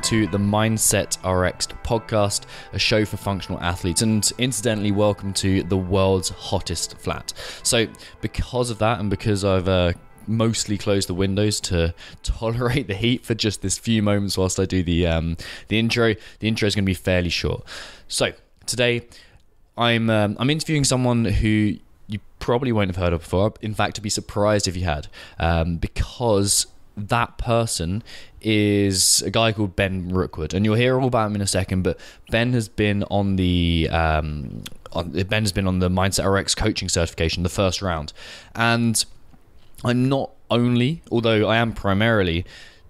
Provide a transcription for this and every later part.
welcome to the Mindset RX podcast, a show for functional athletes, and incidentally, welcome to the world's hottest flat. So because of that, and because I've mostly closed the windows to tolerate the heat for just this few moments whilst I do the intro is going to be fairly short. So today, I'm interviewing someone who you probably won't have heard of before. In fact, I'd be surprised if you had, because that person is a guy called Ben Rookwood, and you'll hear all about him in a second. But Ben has been on the Mindset RX coaching certification, the first round, and I'm not only, although I am primarily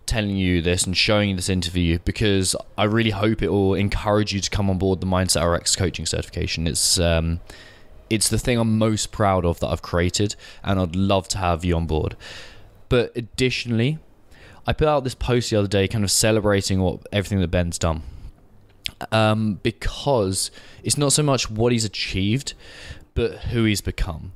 telling you this and showing you this interview because I really hope it will encourage you to come on board the Mindset RX coaching certification. It's the thing I'm most proud of that I've created, and I'd love to have you on board. But additionally, I put out this post the other day kind of celebrating everything that Ben's done. Because it's not so much what he's achieved, but who he's become.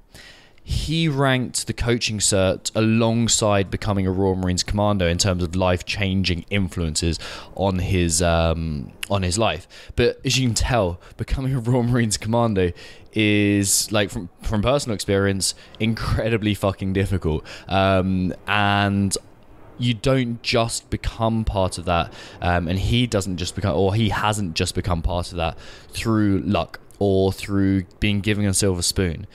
He ranked the coaching cert alongside becoming a Royal Marines Commando in terms of life-changing influences on his life. But as you can tell, becoming a Royal Marines Commando is, like, from personal experience, incredibly fucking difficult. And you don't just become part of that, and he hasn't just become part of that through luck or through being given a silver spoon.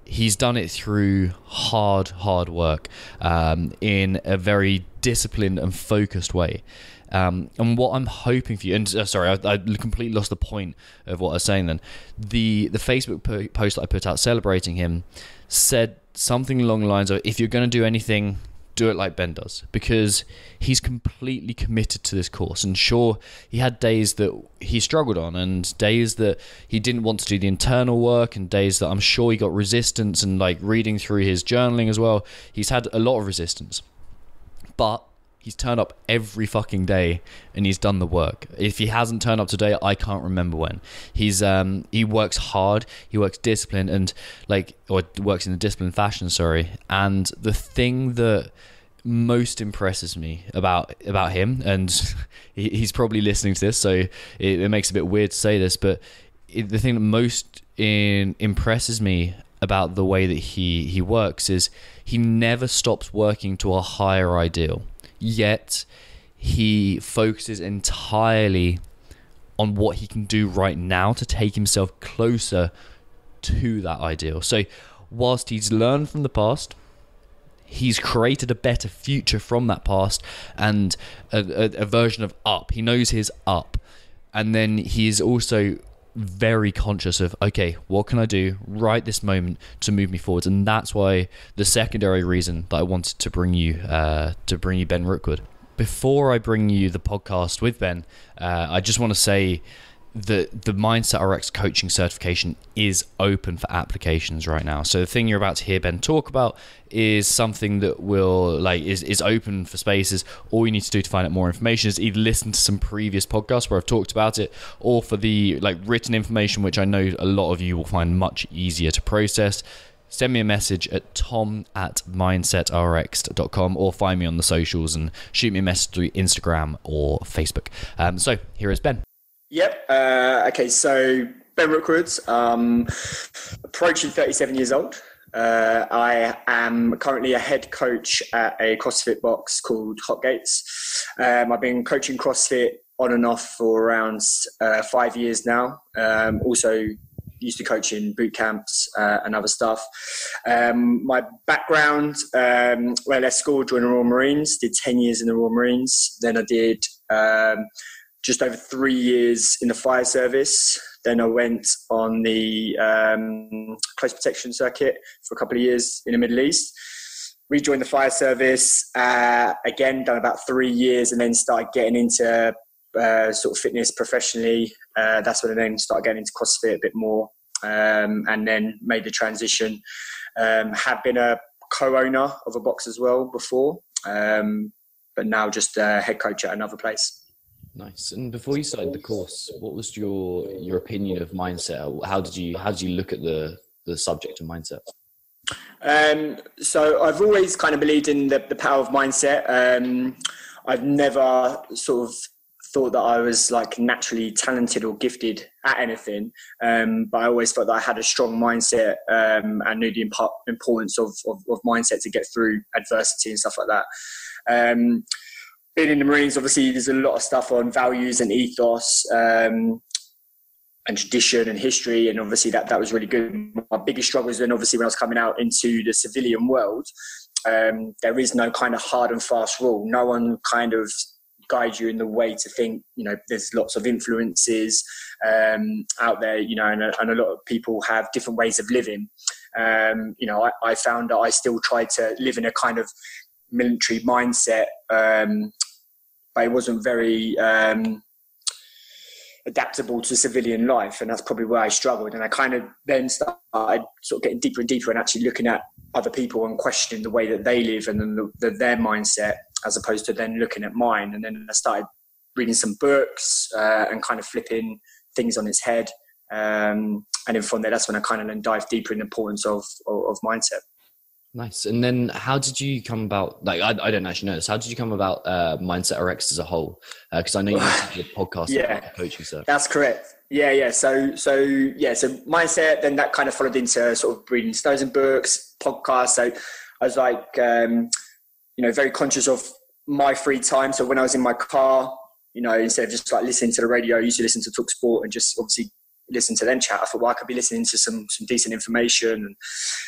He's done it through hard work, in a very disciplined and focused way. And what I'm hoping for you, and sorry, I completely lost the point of what I was saying then. The Facebook post that I put out celebrating him said something along the lines of, if you're going to do anything, do it like Ben does, because he's completely committed to this course. And sure, he had days that he struggled on, and days that he didn't want to do the internal work, and days that I'm sure he got resistance, and like reading through his journaling as well, he's had a lot of resistance. But he's turned up every fucking day and he's done the work. If he hasn't turned up today, I can't remember when. He works hard, he works disciplined, and works in a disciplined fashion, sorry. And the thing that most impresses me about him, and he's probably listening to this, so it makes it a bit weird to say this, but the thing that most impresses me about the way that he works is he never stops working to a higher ideal. Yet he focuses entirely on what he can do right now to take himself closer to that ideal. So whilst he's learned from the past, he's created a better future from that past, and a version of up. He knows his up. And then he is also very conscious of, okay, what can I do right this moment to move me forward? And that's why the secondary reason that I wanted to bring you Ben Rookwood. Before I bring you the podcast with Ben, I just want to say that the Mindset RX coaching certification is open for applications right now. So the thing you're about to hear Ben talk about is something that is open for spaces. All you need to do to find out more information is either listen to some previous podcasts where I've talked about it, or for the written information, which I know a lot of you will find much easier to process, send me a message at tom@mindsetrx.com, or find me on the socials and shoot me a message through Instagram or Facebook. So here is Ben. Yep. Okay, so Ben Rookwood, approaching 37 years old. I am currently a head coach at a CrossFit box called Hot Gates. I've been coaching CrossFit on and off for around 5 years now. Also used to coach in boot camps and other stuff. My background, at school, joined the Royal Marines, did 10 years in the Royal Marines. Then I did just over 3 years in the fire service. Then I went on the close protection circuit for a couple of years in the Middle East. Rejoined the fire service, again, done about 3 years, and then started getting into sort of fitness professionally. That's when I then started getting into CrossFit a bit more, and then made the transition. Have been a co-owner of a box as well before, but now just a head coach at another place. Nice. And before you started the course, what was your opinion of mindset? How did you look at the subject of mindset? So I've always kind of believed in the power of mindset. I've never sort of thought that I was like naturally talented or gifted at anything, but I always felt that I had a strong mindset, and knew the importance of mindset to get through adversity and stuff like that. Being in the Marines, obviously, there's a lot of stuff on values and ethos, and tradition and history, and obviously that was really good. My biggest struggle was then obviously when I was coming out into the civilian world. There is no kind of hard and fast rule. No one kind of guides you in the way to think. There's lots of influences out there, and a lot of people have different ways of living. I found that I still tried to live in a kind of military mindset, but it wasn't very adaptable to civilian life, and that's probably where I struggled. And I kind of then started sort of getting deeper and deeper and actually looking at other people and questioning the way that they live and then their mindset, as opposed to then looking at mine. And then I started reading some books and kind of flipping things on its head. And then from there, that's when I kind of then dived deeper in the importance of mindset. Nice. And then how did you come about, like, I don't actually know this, how did you come about Mindset RX as a whole? Because I know you did a podcast about coaching, so. That's correct. Yeah. So mindset, then that kind of followed into sort of reading stories and books, podcasts. So I was like, very conscious of my free time. So when I was in my car, instead of just like listening to the radio, I used to listen to Talk Sport and just obviously listen to them chat. I thought, well, I could be listening to some decent information. And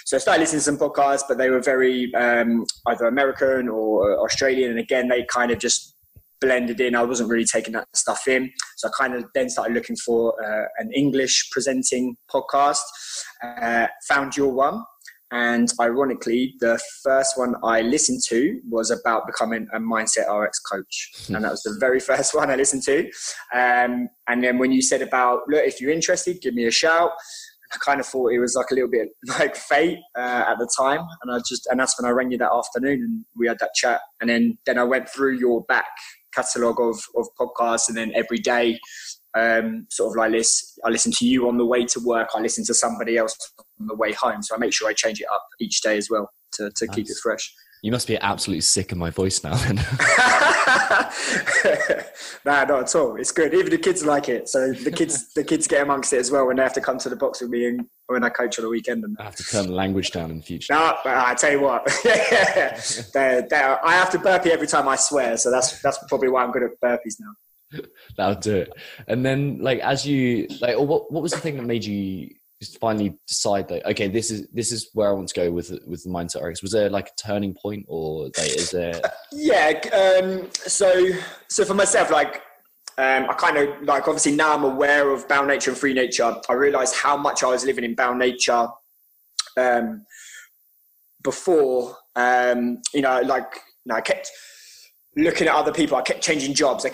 so I started listening to some podcasts, but they were very either American or Australian. And again, they kind of just blended in. I wasn't really taking that stuff in. So I kind of then started looking for an English presenting podcast, found your one. And ironically, the first one I listened to was about becoming a Mindset RX coach. And that was the very first one I listened to. And then when you said about, look, if you're interested, give me a shout. I kind of thought it was like a little bit like fate at the time. And that's when I rang you that afternoon and we had that chat. And then I went through your back catalogue of podcasts, and then every day, sort of like this, I listen to you on the way to work. I listen to somebody else on the way home. So I make sure I change it up each day as well to keep it fresh. You must be absolutely sick of my voice now then. Nah, not at all. It's good. Even the kids like it. So the kids get amongst it as well when they have to come to the box with me and when I coach on the weekend. And I have to turn the language down in the future. No, I tell you what. I have to burpee every time I swear. So that's probably why I'm good at burpees now. That'll do it. And then, like, as you like, what was the thing that made you just finally decide that, okay, this is where I want to go with the Mindset RX? Was there like a turning point, or like, is there? So for myself, like, I kind of like, obviously now I'm aware of bound nature and free nature. I realized how much I was living in bound nature before. I kept looking at other people. I kept changing jobs. I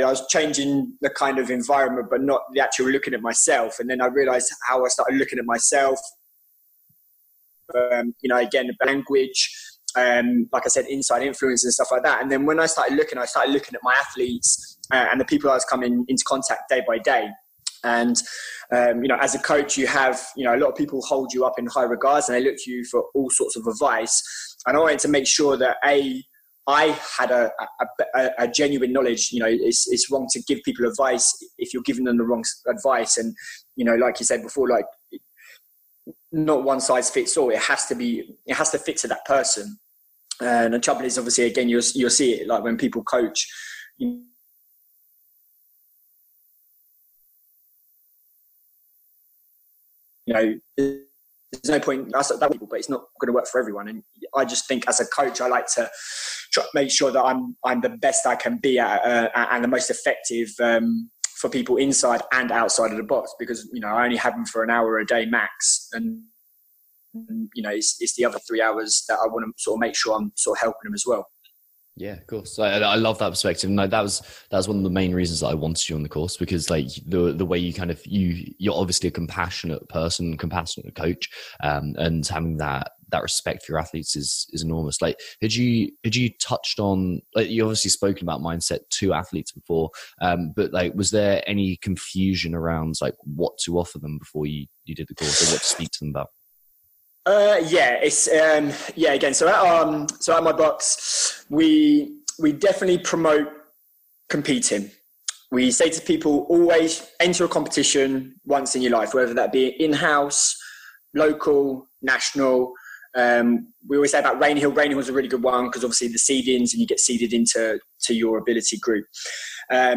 was changing the kind of environment, but not the actual looking at myself. And then I realized how I started looking at myself. Again, the language, like I said, inside influence and stuff like that. And then when I started looking at my athletes and the people I was coming into contact day by day. And, as a coach, you have, a lot of people hold you up in high regards and they look to you for all sorts of advice. And I wanted to make sure that I had a genuine knowledge. It's wrong to give people advice if you're giving them the wrong advice. And, like you said before, like, not one size fits all. It has to fit to that person. And the trouble is, obviously, again, you'll see it like when people coach, there's no point. That's that people, but it's not going to work for everyone. And I just think, as a coach, I like to make sure that I'm the best I can be at, and the most effective for people inside and outside of the box. Because I only have them for an hour a day max, and it's the other 3 hours that I want to sort of make sure I'm sort of helping them as well. Yeah, of course. I love that perspective. No, that was one of the main reasons that I wanted you on the course, because like the way you kind of you're obviously a compassionate person, compassionate coach, and having that respect for your athletes is enormous. Like, had you touched on, like, you obviously spoken about mindset to athletes before, but like, was there any confusion around like what to offer them before you did the course, or what to speak to them about? Again, so at my box, we definitely promote competing. we say to people, always enter a competition once in your life, whether that be in-house, local, national. We always say about Rainhill. Rainhill is a really good one because obviously the seedings and you get seeded into your ability group. But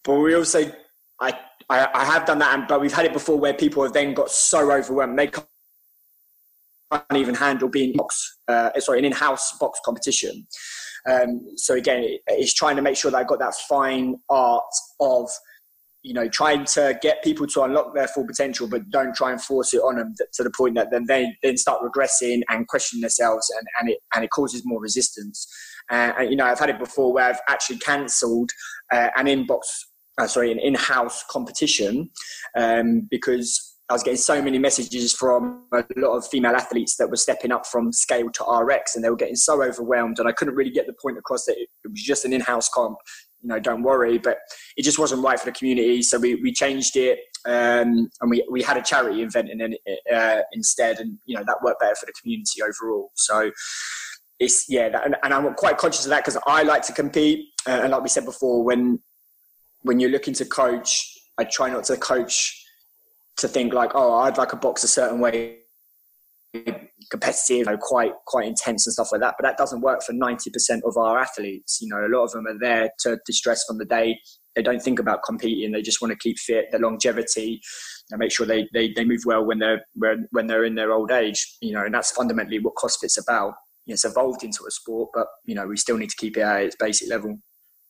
we also, I have done that, but we've had it before where people have then got so overwhelmed they can't even handle being an in-house box competition. So again, it's trying to make sure that I've got that fine art of, trying to get people to unlock their full potential, but don't try and force it on them to the point that then they then start regressing and questioning themselves, and it causes more resistance. I've had it before where I've actually cancelled an in-house competition because I was getting so many messages from a lot of female athletes that were stepping up from scale to RX, and they were getting so overwhelmed, and I couldn't really get the point across that it was just an in-house comp. Don't worry, but it just wasn't right for the community. So we changed it, and we had a charity event instead, and that worked better for the community overall. So it's and I'm quite conscious of that because I like to compete, and like we said before, when you're looking to coach, I try not to coach to think like, oh, I'd like a box a certain way, competitive, quite intense and stuff like that. But that doesn't work for 90% of our athletes. A lot of them are there to distress from the day. They don't think about competing. They just want to keep fit, their longevity, and make sure they move well when they're in their old age. And that's fundamentally what CrossFit's about. It's evolved into a sport, but we still need to keep it at its basic level.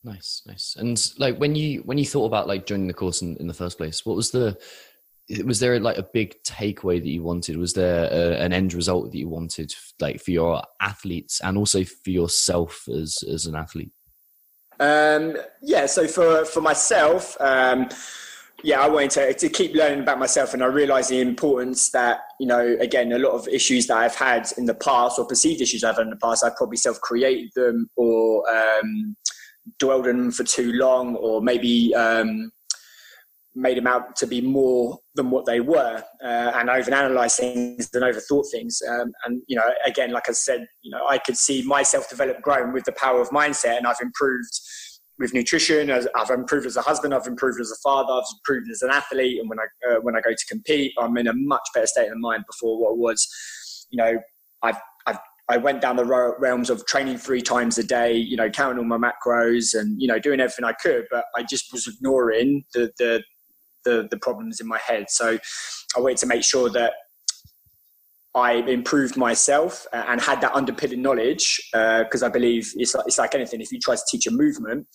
Nice. And like when you thought about like joining the course in the first place, was there like a big takeaway that you wanted? Was there an end result that you wanted, like for your athletes and also for yourself as an athlete? So for myself, I wanted to keep learning about myself, and I realized the importance that, again, a lot of issues that I've had in the past, or perceived issues I've had in the past, I've probably self-created them or dwelled on them for too long, or maybe made them out to be more than what they were, and overanalyzed things and overthought things. Again, like I said, I could see myself develop, growing with the power of mindset, and I've improved with nutrition. I've improved as a husband, I've improved as a father, I've improved as an athlete, and when I go to compete, I'm in a much better state of mind before what was. I went down the realms of training 3 times a day, counting all my macros and doing everything I could, but I just was ignoring the problems in my head. So I wanted to make sure that I improved myself and had that underpinning knowledge, because I believe it's like anything. If you try to teach a movement,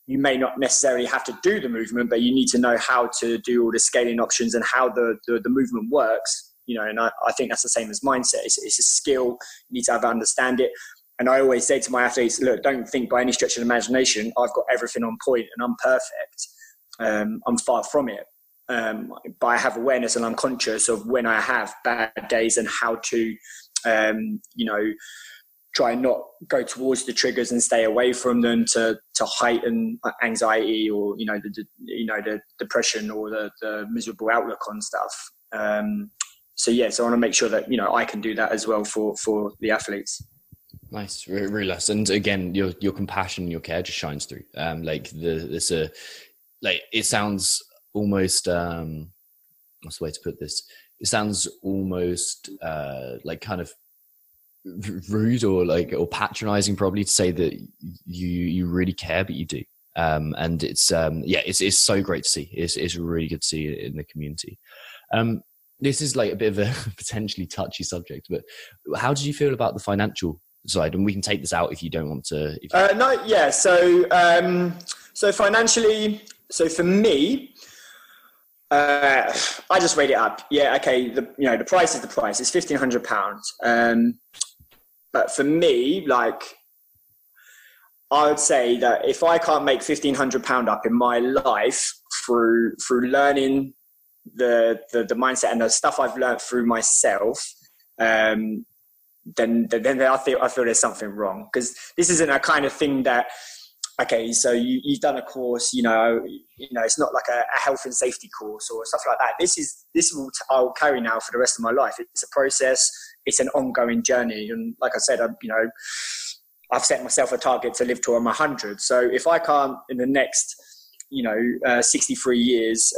you may not necessarily have to do the movement, but you need to know how to do all the scaling options and how the movement works. And I think that's the same as mindset. It's a skill. You need to have to understand it. And I always say to my athletes, look, don't think by any stretch of the imagination I've got everything on point and I'm perfect. I'm far from it. But I have awareness and I'm conscious of when I have bad days and how to, try and not go towards the triggers and stay away from them to heighten anxiety or, the depression or the miserable outlook on stuff. So I want to make sure that, I can do that as well for the athletes. Nice. Really nice. And again, your compassion and your care just shines through. It sounds almost what's the way to put this? It sounds almost like kind of rude or patronizing probably to say that you really care, but you do. And it's so great to see. It's really good to see it in the community. This is like a bit of a potentially touchy subject, but how did you feel about the financial side? And we can take this out if you don't want to. So financially, so for me, I just weighed it up. Yeah, okay. The price is the price. It's £1,500. But for me, like, I would say that if I can't make £1,500 up in my life through learning the mindset and the stuff I've learned through myself, then I feel there's something wrong, because this isn't a kind of thing that. Okay, so you've done a course, it's not like a health and safety course or stuff like that. This I'll carry now for the rest of my life. It's a process. It's an ongoing journey. And like I said, I've set myself a target to live till I'm 100. So if I can't in the next 63 years,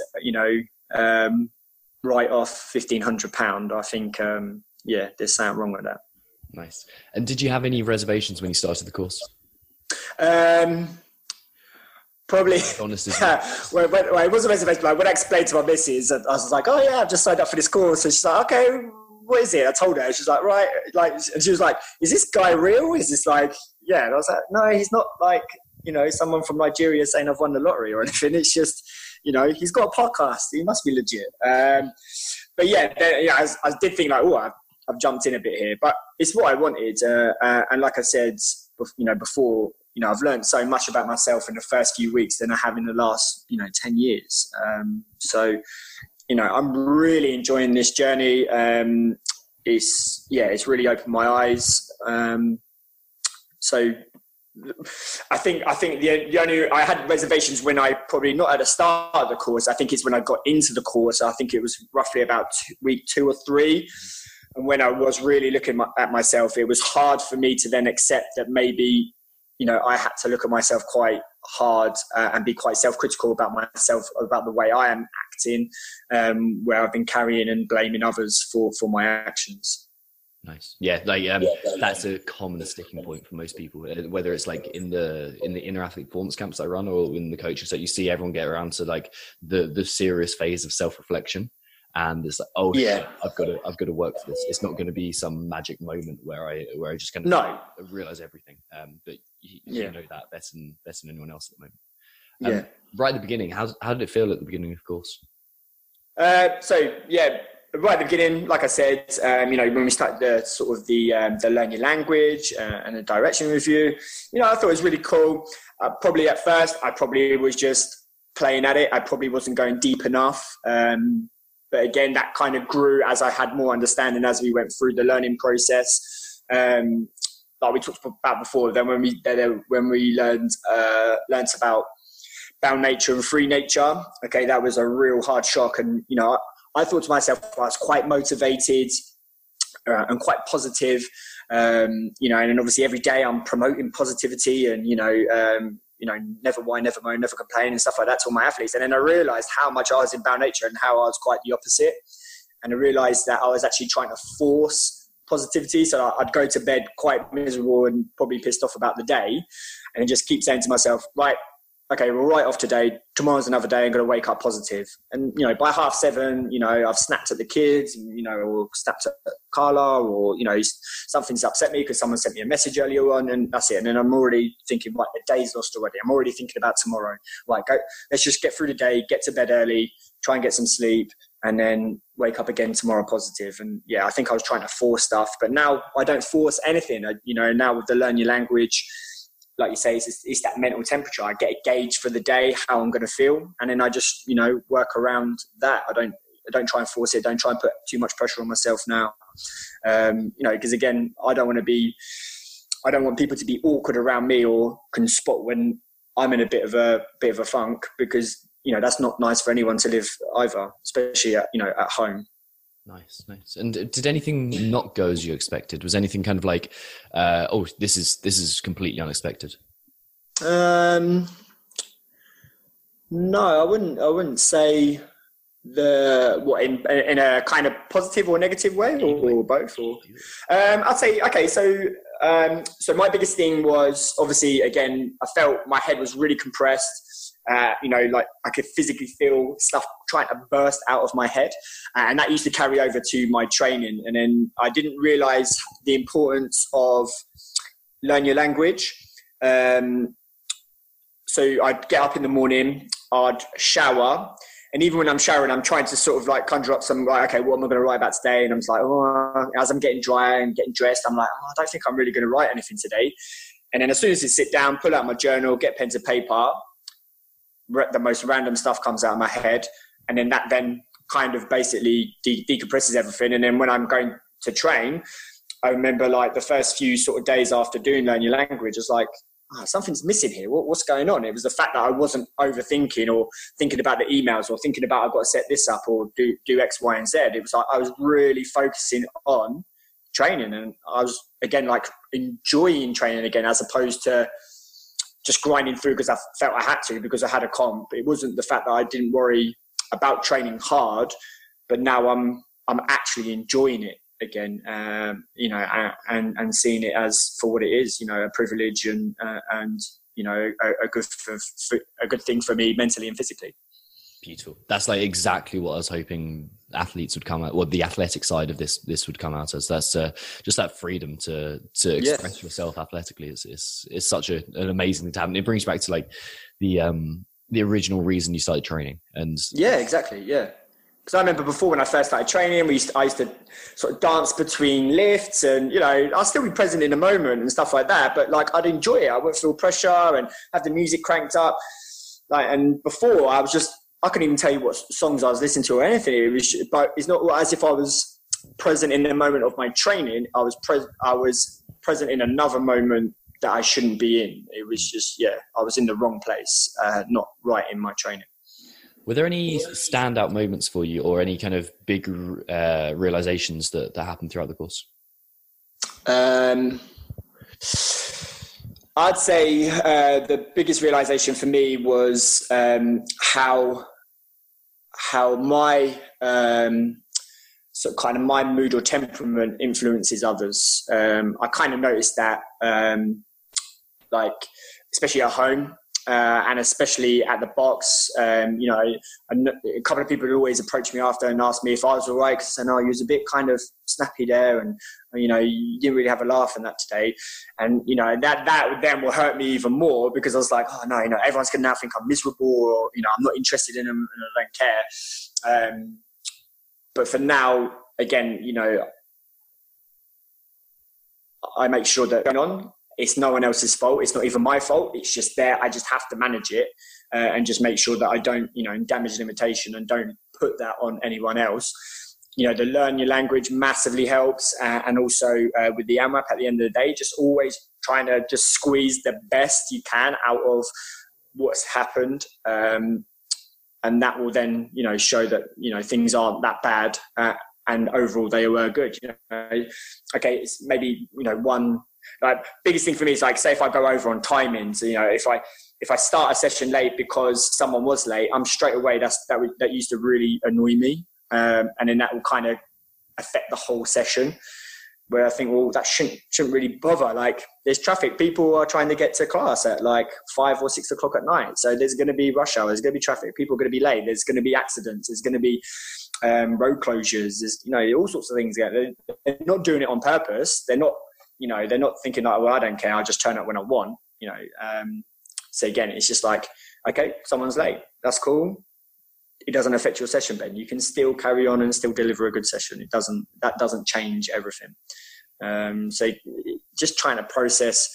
write off £1,500. I think, there's something wrong with that. Nice. And did you have any reservations when you started the course? Probably. Honest well, it wasn't a reservation, but when I explained to my missus, I was like, oh yeah, I've just signed up for this course. And she's like, okay, what is it? I told her. She's like, right. And she was like, is this guy real? Is this like, yeah. And I was like, no, he's not like, someone from Nigeria saying I've won the lottery or anything. It's just, he's got a podcast. He must be legit. But yeah, I did think like, oh, I've jumped in a bit here, but it's what I wanted. And like I said, before, I've learned so much about myself in the first few weeks than I have in the last, 10 years. So, I'm really enjoying this journey. It's really opened my eyes. So I think the only, I had reservations when I probably not at the start of the course. I think it's when I got into the course. I think it was roughly about week 2 or 3. And when I was really looking at myself, it was hard for me to then accept that maybe, I had to look at myself quite hard and be quite self-critical about myself, about the way I am acting, where I've been carrying and blaming others for my actions. Nice. Yeah, that's a common sticking point for most people, whether it's like in the inner athlete performance camps I run or in the coaching. So you see everyone get around to like the serious phase of self-reflection. And it's like, oh yeah, I've got to work for this. It's not going to be some magic moment where I just kind of realize everything. But you know that better than anyone else at the moment. Right at the beginning, how did it feel at the beginning of the course? Right at the beginning, like I said, when we started the learn your language and the direction review, I thought it was really cool. Probably at first, I probably was just playing at it. I probably wasn't going deep enough. But again, that kind of grew as I had more understanding as we went through the learning process. Like we talked about before, then when we learned about bound nature and free nature, okay, that was a real hard shock. And, I thought to myself, I was quite motivated and quite positive, and obviously every day I'm promoting positivity and, never whine, never moan, never complain and stuff like that to all my athletes. And then I realized how much I was in bound nature and how I was quite the opposite. And I realized that I was actually trying to force positivity. So I'd go to bed quite miserable and probably pissed off about the day and just keep saying to myself, right, okay, we'll write off today. Tomorrow's another day. I'm going to wake up positive. And, by 7:30, I've snapped at the kids, or snapped at Carla, or, something's upset me because someone sent me a message earlier on, and that's it. And then I'm already thinking, right, the day's lost already. I'm already thinking about tomorrow. Right, let's just get through the day, get to bed early, try and get some sleep, and then wake up again tomorrow positive. And yeah, I think I was trying to force stuff, but now I don't force anything. Now with the Learn Your Language, like you say, it's that mental temperature. I get a gauge for the day, how I'm going to feel. And then I just, work around that. I don't try and force it. Don't try and put too much pressure on myself now. Because again, I don't want people to be awkward around me or can spot when I'm in a bit of a funk, because, that's not nice for anyone to live either, especially at home. Nice. And did anything not go as you expected? Was anything kind of like, this is completely unexpected? No, I wouldn't say in a kind of positive or negative way, or both. Or I'd say, okay, so my biggest thing was, obviously, again, I felt my head was really compressed. Like I could physically feel stuff trying to burst out of my head, and that used to carry over to my training. And then I didn't realize the importance of Learn Your Language. So I'd get up in the morning, I'd shower, and even when I'm showering, I'm trying to sort of like conjure up some, like, okay, what am I going to write about today? And I'm like, as I'm getting dry and getting dressed, I'm like, I don't think I'm really going to write anything today. And then as soon as I sit down, pull out my journal, get pen to paper, the most random stuff comes out of my head, and then that kind of basically decompresses everything. And then when I'm going to train, I remember like the first few sort of days after doing Learn Your Language, I was like, something's missing here. What's going on? It was the fact that I wasn't overthinking or thinking about the emails or thinking about I've got to set this up or do X, Y, and Z. It was like I was really focusing on training, and I was again like enjoying training again, as opposed to just grinding through because I felt I had to, because I had a comp. It wasn't the fact that I didn't worry about training hard, but now I'm actually enjoying it again, you know, and seeing it as for what it is, you know, a privilege and you know, a good thing for me mentally and physically. Beautiful. That's like exactly what I was hoping athletes would come out, or the athletic side of this would come out as. That's just that freedom to express yourself athletically is such an amazing thing to happen. It brings you back to like the original reason you started training. And yeah, exactly. Yeah. Because I remember before when I first started training, I used to sort of dance between lifts, and, you know, I'll still be present in the moment and stuff like that. But like, I'd enjoy it. I wouldn't feel pressure and have the music cranked up. Like, and before I couldn't even tell you what songs I was listening to or anything. It was, but it's not as if I was present in the moment of my training. I was present in another moment that I shouldn't be in. It was just, I was in the wrong place, not right in my training. Were there any standout moments for you, or any kind of big realizations that happened throughout the course? I'd say the biggest realization for me was how my sort of kind of my mood or temperament influences others. I kind of noticed that, like, especially at home. And especially at the box, you know, a couple of people would always approach me after and ask me if I was all right, because I know you was a bit kind of snappy there, and, you know, you didn't really have a laugh in that today. And, you know, that then will hurt me even more, because I was like, oh no, you know, everyone's going to now think I'm miserable, or, you know, I'm not interested in them and I don't care. But for now, again, you know, I make sure that going on, it's no one else's fault. It's not even my fault. It's just there. I just have to manage it and just make sure that I don't, you know, damage limitation and don't put that on anyone else. You know, the learn your language massively helps. And also with the AMRAP at the end of the day, just always trying to just squeeze the best you can out of what's happened. And that will then, you know, show that, you know, things aren't that bad and overall they were good. You know, okay, it's maybe, you know, one, like, biggest thing for me is, like, say if I go over on timings, you know, if I start a session late because someone was late, I'm straight away, that used to really annoy me, and then that will kind of affect the whole session, where I think, well, that shouldn't really bother. Like, there's traffic, people are trying to get to class at like 5 or 6 o'clock at night, so there's going to be rush hour, there's going to be traffic, people are going to be late, there's going to be accidents, there's going to be road closures, there's, you know, all sorts of things. They're not doing it on purpose. They're not, you know, they're not thinking like, well, I don't care, I'll just turn up when I want, you know. So again, it's just like, okay, someone's late, that's cool. It doesn't affect your session, Ben. You can still carry on and still deliver a good session. That doesn't change everything. So just trying to process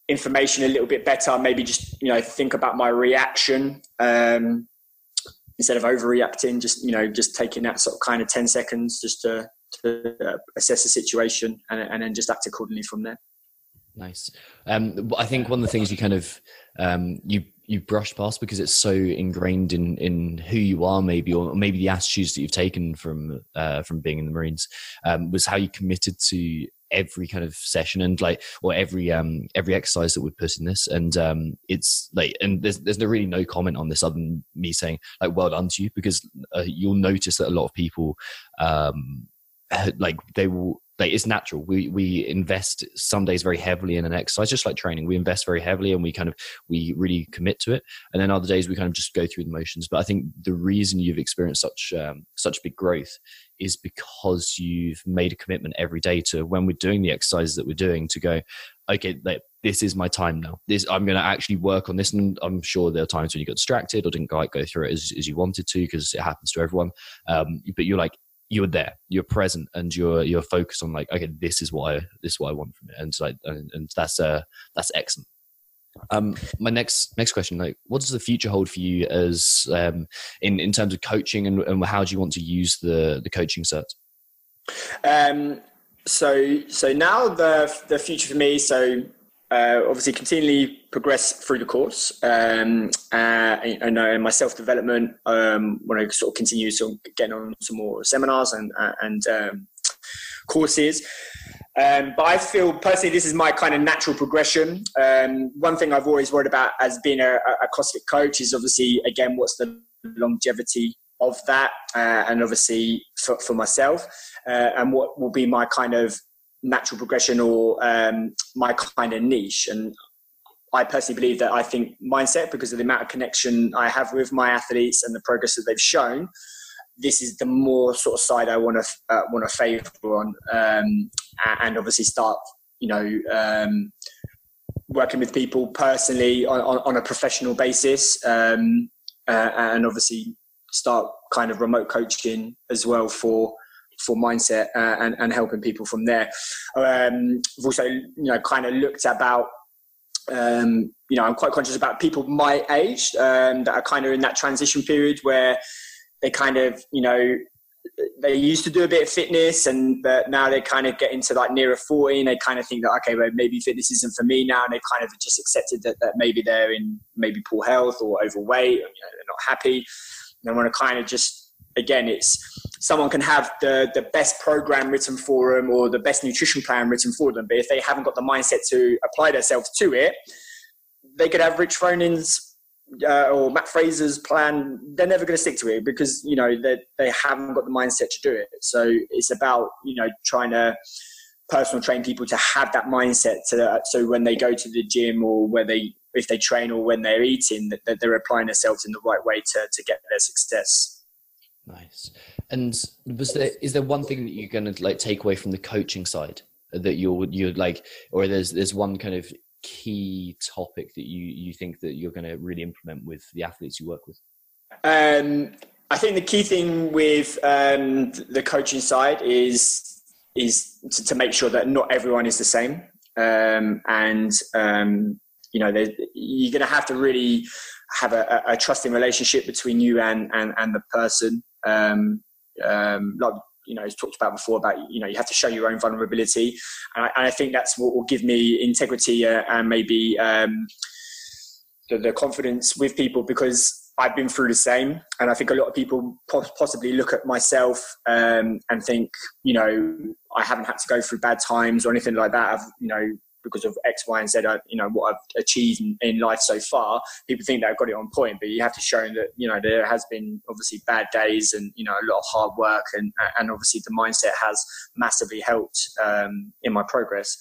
information a little bit better, maybe just, you know, think about my reaction instead of overreacting, just, you know, just taking that sort of kind of 10 seconds just to assess the situation and then just act accordingly from there. Nice. I think one of the things you kind of you brushed past, because it's so ingrained in who you are, maybe, or maybe the attitudes that you've taken from being in the Marines, was how you committed to every kind of session and like, or every exercise that we put in this. And it's like, and there's really no comment on this other than me saying like, well done to you, because you'll notice that a lot of people like they will, like, it's natural. We invest some days very heavily in an exercise, just like training. We invest very heavily and we really commit to it. And then other days we kind of just go through the motions. But I think the reason you've experienced such big growth is because you've made a commitment every day to, when we're doing the exercises that we're doing, to go, okay, like, this is my time now. I'm going to actually work on this. And I'm sure there are times when you got distracted or didn't quite go through it as you wanted to, because it happens to everyone. But you're like, you're there, you're present, and you're focused on like, okay, this is what I want from it, and like, and that's excellent. My next question, like, what does the future hold for you as in terms of coaching, and how do you want to use the coaching cert? So now the future for me, so obviously continually progress through the course, and my self-development, when I sort of continue getting on some more seminars and courses. But I feel personally this is my kind of natural progression. One thing I've always worried about as being a CrossFit coach is obviously, again, what's the longevity of that, and obviously for myself, and what will be my kind of natural progression or my kind of niche. And I personally believe that I think mindset, because of the amount of connection I have with my athletes and the progress that they've shown, this is the more sort of side I want to favour on, and obviously start, working with people personally on a professional basis, and obviously start kind of remote coaching as well for mindset, and helping people from there. I've also, kind of looked about, I'm quite conscious about people my age that are kind of in that transition period where they kind of, they used to do a bit of fitness, but now they kind of get into like nearer 40 and they kind of think that, okay, well, maybe fitness isn't for me now. And they've kind of just accepted that maybe they're in maybe poor health or overweight, or, they're not happy. And I want to kind of just, again, it's someone can have the best program written for them or the best nutrition plan written for them, but if they haven't got the mindset to apply themselves to it, they could have Rich Fronin's or Matt Fraser's plan. They're never going to stick to it because, they haven't got the mindset to do it. So it's about, trying to personal train people to have that mindset so when they go to the gym or if they train or when they're eating, that they're applying themselves in the right way to get their success. Nice. And is there one thing that you're going to like take away from the coaching side that you're like, or there's one kind of key topic that you think that you're going to really implement with the athletes you work with? I think the key thing with the coaching side is to make sure that not everyone is the same, and you're going to have to really have a trusting relationship between you and the person. It's talked about before about, you have to show your own vulnerability. And I think that's what will give me integrity and maybe the confidence with people, because I've been through the same. And I think a lot of people possibly look at myself and think, I haven't had to go through bad times or anything like that. Because of X, Y, and Z, what I've achieved in life so far, people think that I've got it on point, but you have to show that, there has been obviously bad days and, a lot of hard work and obviously the mindset has massively helped in my progress.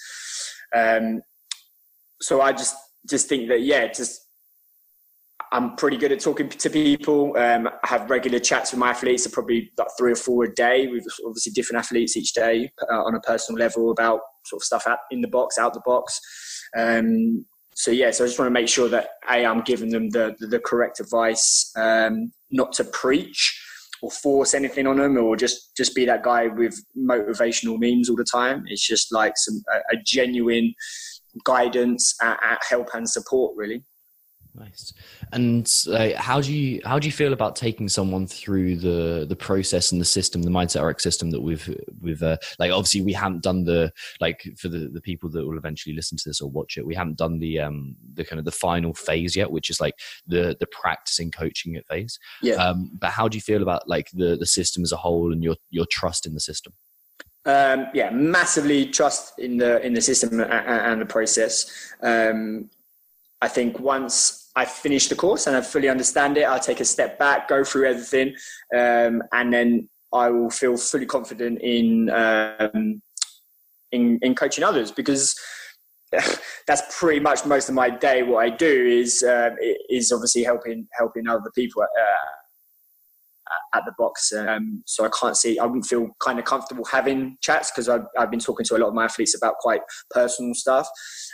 So I just think that, I'm pretty good at talking to people. I have regular chats with my athletes, so probably like 3 or 4 a day, with obviously different athletes each day on a personal level about sort of stuff in the box, out the box. So I just want to make sure that I'm giving them the correct advice, not to preach or force anything on them or just be that guy with motivational memes all the time. It's just like a genuine guidance, help and support, really. Nice. And how do you feel about taking someone through the process and the system, the Mindset RX system that we've like, obviously we haven't done for the people that will eventually listen to this or watch it, we haven't done the kind of the final phase yet, which is like the practicing coaching it phase. Yeah. But how do you feel about like the system as a whole and your trust in the system? Massively trust in the system and the process. I think once I finish the course and I fully understand it, I'll take a step back, go through everything, and then I will feel fully confident in coaching others, because that's pretty much most of my day. What I do is obviously helping other people at the box. So I wouldn't feel kind of comfortable having chats, because I've been talking to a lot of my athletes about quite personal stuff.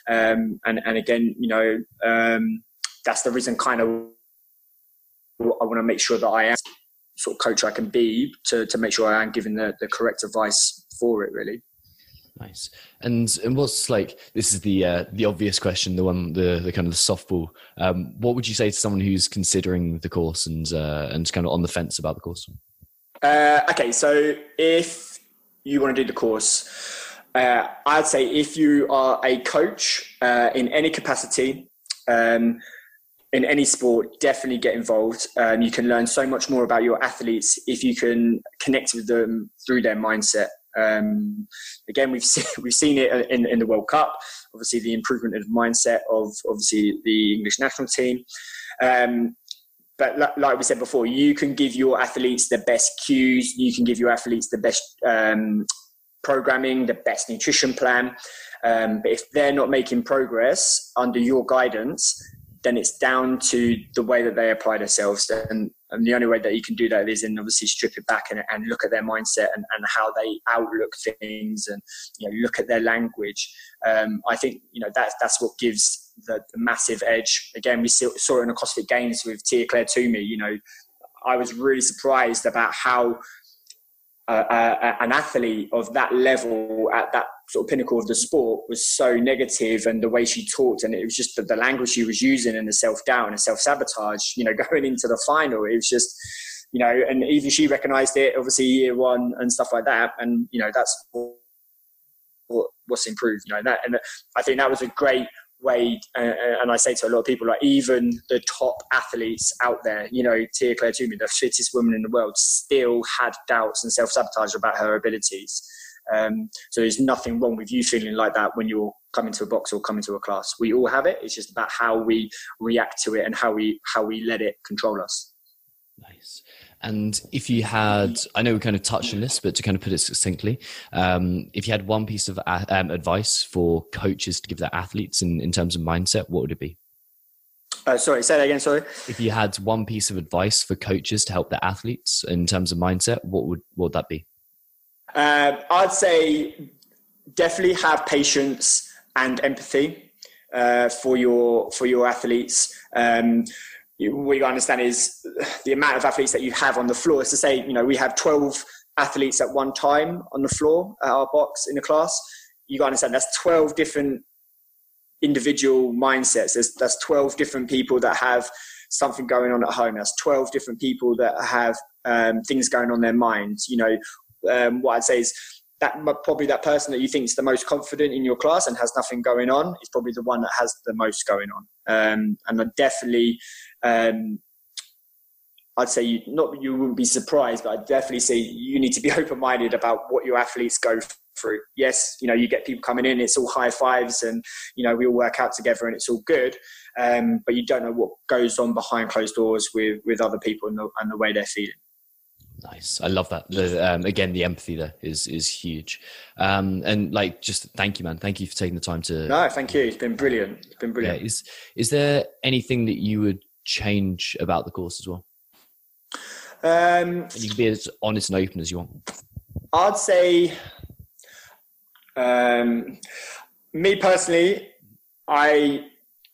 And again, that's the reason kind of I want to make sure that I am sort of coach I can be to make sure I am giving the correct advice for it, really. Nice. And what's like, this is the obvious question, the kind of the softball. What would you say to someone who's considering the course and kind of on the fence about the course? Okay, so if you want to do the course, I'd say if you are a coach in any capacity, in any sport, definitely get involved. You can learn so much more about your athletes if you can connect with them through their mindset. Again, we've seen it in the World Cup. Obviously, the improvement of mindset of obviously the English national team. But like we said before, you can give your athletes the best cues. You can give your athletes the best programming, the best nutrition plan. But if they're not making progress under your guidance, then it's down to the way that they apply themselves. And the only way that you can do that is in obviously strip it back and look at their mindset and how they outlook things and, look at their language. I think, that's what gives the massive edge. Again, we saw it in the CrossFit Games with Tia-Clair Toomey. I was really surprised about how an athlete of that level at that sort of pinnacle of the sport was so negative, and the way she talked, and it was just the language she was using and the self-doubt and the self-sabotage, going into the final. It was just, and even she recognized it, obviously year one and stuff like that. And, that's what's improved, and I think that was a great way. And I say to a lot of people, like even the top athletes out there, Tia-Clair Toomey, the fittest woman in the world, still had doubts and self-sabotage about her abilities. So there's nothing wrong with you feeling like that when you're coming to a box or coming to a class. We all have it. It's just about how we react to it and how we let it control us. Nice. And if you had, I know we kind of touched on this, but to kind of put it succinctly, if you had one piece of advice for coaches to give their athletes in terms of mindset, what would it be? Sorry, say that again, sorry. If you had one piece of advice for coaches to help their athletes in terms of mindset, what would that be? I'd say definitely have patience and empathy for your athletes. What you understand is the amount of athletes that you have on the floor. Is to say, we have 12 athletes at one time on the floor at our box in a class. You got to understand that's 12 different individual mindsets. That's 12 different people that have something going on at home. That's 12 different people that have things going on in their minds. What I'd say is that probably that person that you think is the most confident in your class and has nothing going on is probably the one that has the most going on. And I definitely, I'd say you wouldn't be surprised, but I'd definitely say you need to be open-minded about what your athletes go through. Yes, you get people coming in, it's all high fives and, we all work out together and it's all good. But you don't know what goes on behind closed doors with other people and the way they're feeling. Nice. I love that. Again, the empathy there is huge. And just thank you, man. Thank you for taking the time to. No, thank you. It's been brilliant. Yeah, is there anything that you would change about the course as well? And you can be as honest and open as you want. I'd say, me personally,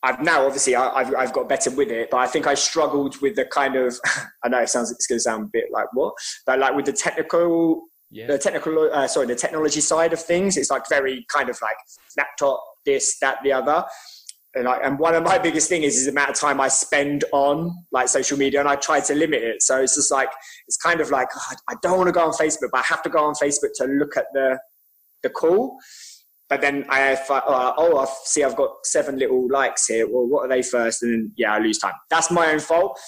I've now obviously I've got better with it, but I think I struggled with the kind of, I know it's going to sound a bit like what, but like with the technology side of things, it's like very kind of like laptop, this, that, the other. And one of my biggest things is the amount of time I spend on like social media, and I try to limit it. So it's just like, it's kind of like, I don't want to go on Facebook, but I have to go on Facebook to look at the call. But then I see I've got 7 little likes here. Well, what are they first? And then, I lose time. That's my own fault.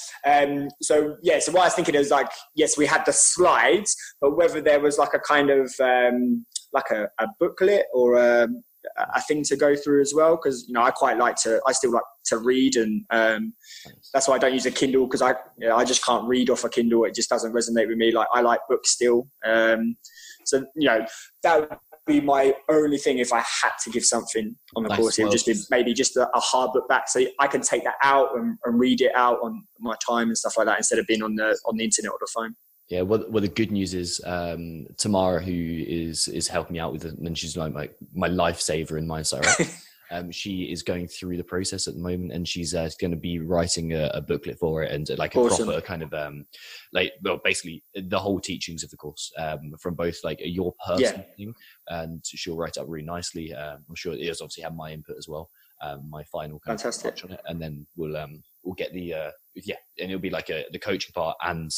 So what I was thinking is like, yes, we had the slides, but whether there was like a kind of like a booklet or a thing to go through as well. Because, I still like to read, and that's why I don't use a Kindle, because I just can't read off a Kindle. It just doesn't resonate with me. Like I like books still. So, that would be my only thing if I had to give something on the course. It would just be maybe just a hard book back, so I can take that out and read it out on my time and stuff like that, instead of being on the internet or the phone. Yeah, well, the good news is Tamara, who is helping me out with it, and she's like my lifesaver in mindset, right? She is going through the process at the moment, and she's going to be writing a booklet for it, and like a proper kind of basically the whole teachings of the course, from both like your personal thing, and she'll write it up really nicely. I'm sure it does obviously have my input as well, my final kind of touch on it, and then we'll get the and it'll be like the coaching part and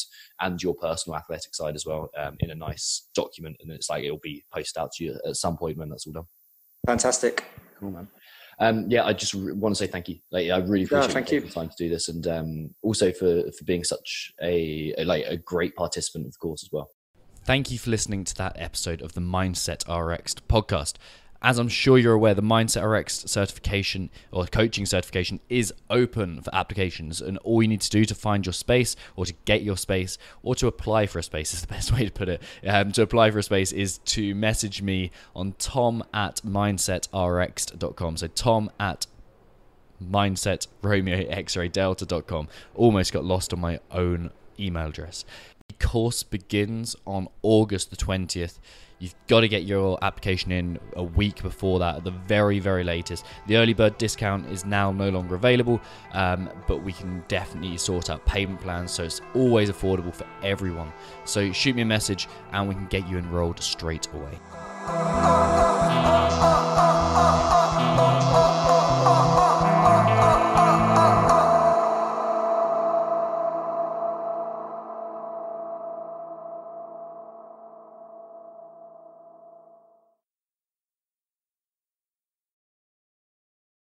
your personal athletic side as well, in a nice document, and it's like it'll be posted out to you at some point when that's all done. Fantastic. Cool, man. I just want to say thank you. Like, I really appreciate you taking the time to do this, and also for being such a great participant of the course as well. Thank you for listening to that episode of the Mindset RX podcast. As I'm sure you're aware, the Mindset RX certification or coaching certification is open for applications, and all you need to do to find your space or to get your space or to apply for a space is the best way to put it. To apply for a space is to message me on tom@mindsetrx.com. So tom@mindsetromeoxraydelta.com. Almost got lost on my own email address. The course begins on August the 20th. You've got to get your application in a week before that at the very, very latest. The early bird discount is now no longer available, but we can definitely sort out payment plans, so it's always affordable for everyone. So shoot me a message and we can get you enrolled straight away.